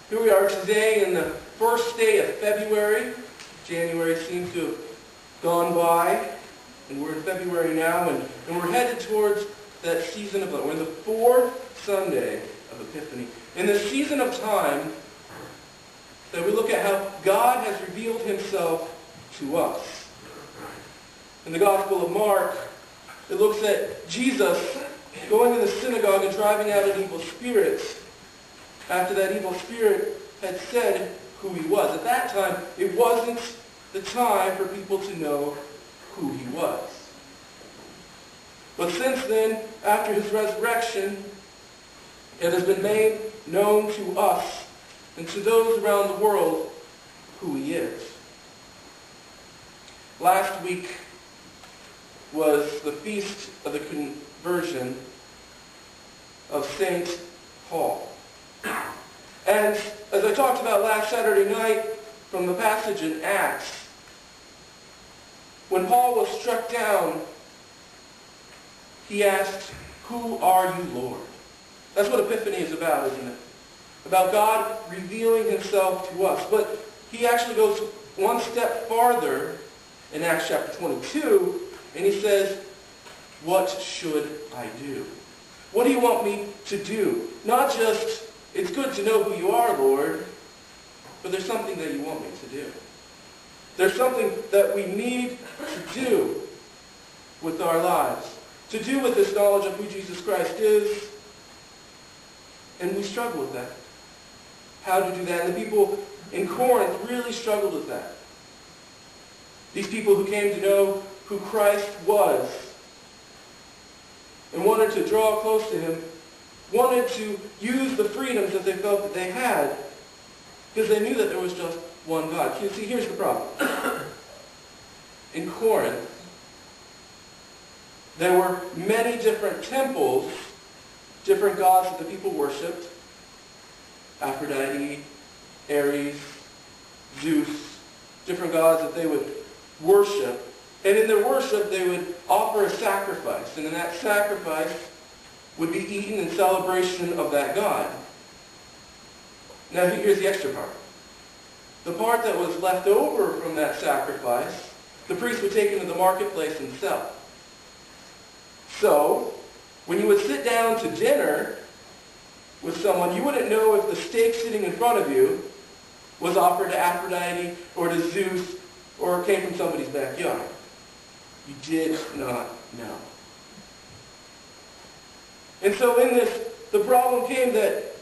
Here we are today in the first day of February. January seems to have gone by, and we're in February now, and we're headed towards that season of Lent. We're in the fourth Sunday of Epiphany. In the season of time that we look at how God has revealed himself to us. In the Gospel of Mark, it looks at Jesus going to the synagogue and driving out an evil spirit after that evil spirit had said who he was. At that time, it wasn't the time for people to know who he was. But since then, after his resurrection, it has been made known to us and to those around the world who he is. Last week was the feast of the conversion of St. Paul. And as I talked about last Saturday night from the passage in Acts, when Paul was struck down, he asked, "Who are you, Lord?" That's what Epiphany is about, isn't it? About God revealing himself to us. But he actually goes one step farther in Acts chapter 22, and he says, "What should I do?" What do you want me to do? Not just, it's good to know who you are, Lord, but there's something that you want me to do. There's something that we need to do with our lives, to do with this knowledge of who Jesus Christ is, and we struggle with that. How to do that? And the people in Corinth really struggled with that. These people who came to know who Christ was and wanted to draw close to him, wanted to use the freedoms that they felt that they had because they knew that there was just one God. You see, here's the problem. In Corinth, there were many different temples, different gods that the people worshipped. Aphrodite, Ares, Zeus, different gods that they would worship. And in their worship, they would offer a sacrifice. And then that sacrifice would be eaten in celebration of that god. Now here's the extra part. The part that was left over from that sacrifice, the priest would take into the marketplace and sell. So, when you would sit down to dinner with someone, you wouldn't know if the steak sitting in front of you was offered to Aphrodite or to Zeus or came from somebody's backyard. You did not know. And so in this, the problem came that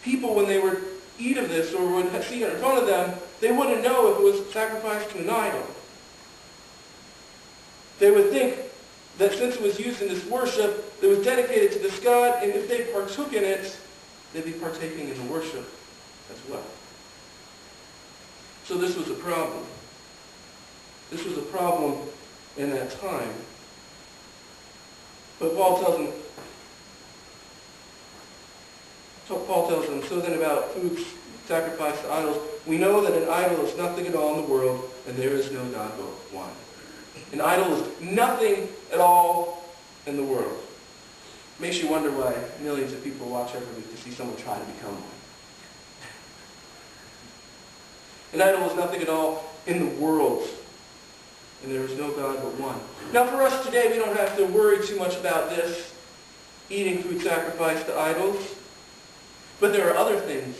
people, when they would eat of this or would see it in front of them, they wouldn't know if it was sacrificed to an idol. They would think that since it was used in this worship, it was dedicated to this god, and if they partook in it, they'd be partaking in the worship as well. So this was a problem. This was a problem in that time. But Paul tells them, "So then about food sacrificed to idols, we know that an idol is nothing at all in the world, and there is no God but one." An idol is nothing at all in the world. Makes you wonder why millions of people watch every week to see someone try to become one. An idol is nothing at all in the world, and there is no God but one. Now for us today, we don't have to worry too much about this, eating food sacrificed to idols. But there are other things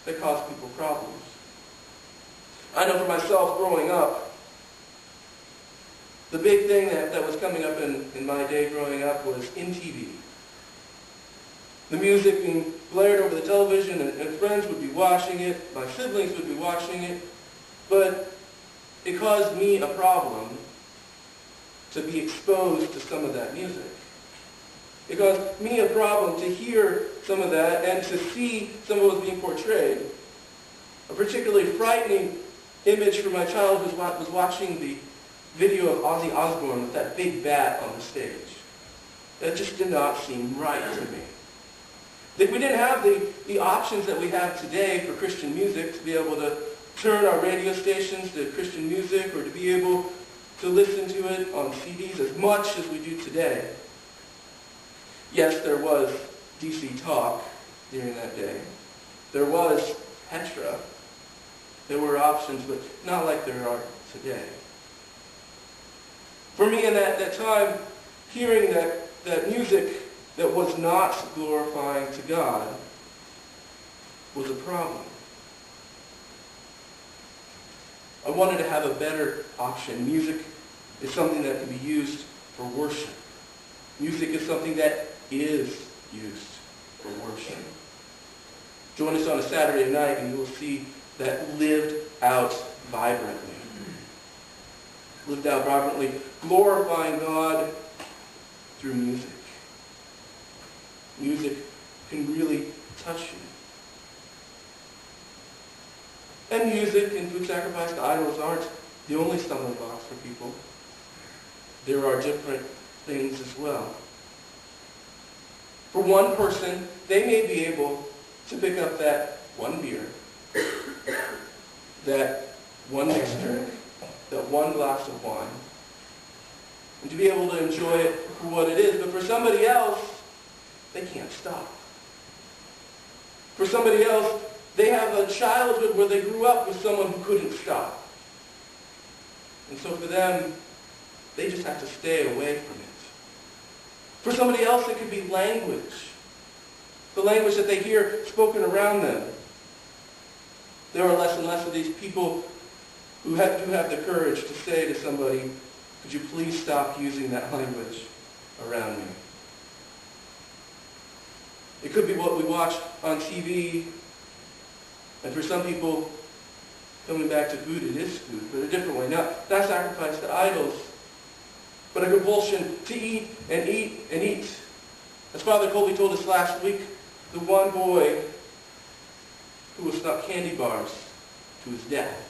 that cause people problems. I know for myself growing up, the big thing that was coming up in my day growing up was MTV. The music being blared over the television, and friends would be watching it, my siblings would be watching it, but it caused me a problem to be exposed to some of that music. It caused me a problem to hear some of that and to see some of what was being portrayed. A particularly frightening image for my childhood was watching the video of Ozzy Osbourne with that big bat on the stage. That just did not seem right to me. That we didn't have the options that we have today for Christian music, to be able to turn our radio stations to Christian music or to be able to listen to it on CDs as much as we do today. Yes, there was DC talk during that day. There was Petra. There were options, but not like there are today. For me in that time, hearing that music that was not glorifying to God was a problem. I wanted to have a better option. Music is something that can be used for worship. Music is something that is used for worship. Join us on a Saturday night and you will see that lived out vibrantly. Lived out vibrantly, glorifying God through music. Music can really touch you. And music and food sacrifice to idols aren't the only stumbling blocks for people. There are different things as well. For one person, they may be able to pick up that one beer, that one mixed drink, that one glass of wine, and to be able to enjoy it for what it is. But for somebody else, they can't stop. For somebody else, they have a childhood where they grew up with someone who couldn't stop. And so for them, they just have to stay away from it. For somebody else, it could be language. The language that they hear spoken around them. There are less and less of these people who do have the courage to say to somebody, could you please stop using that language around me? It could be what we watch on TV. And for some people, coming back to food, it is food, but a different way. Not sacrifice to idols, but a compulsion to eat and eat and eat. As Father Colby told us last week, the one boy who was snuck candy bars to his death.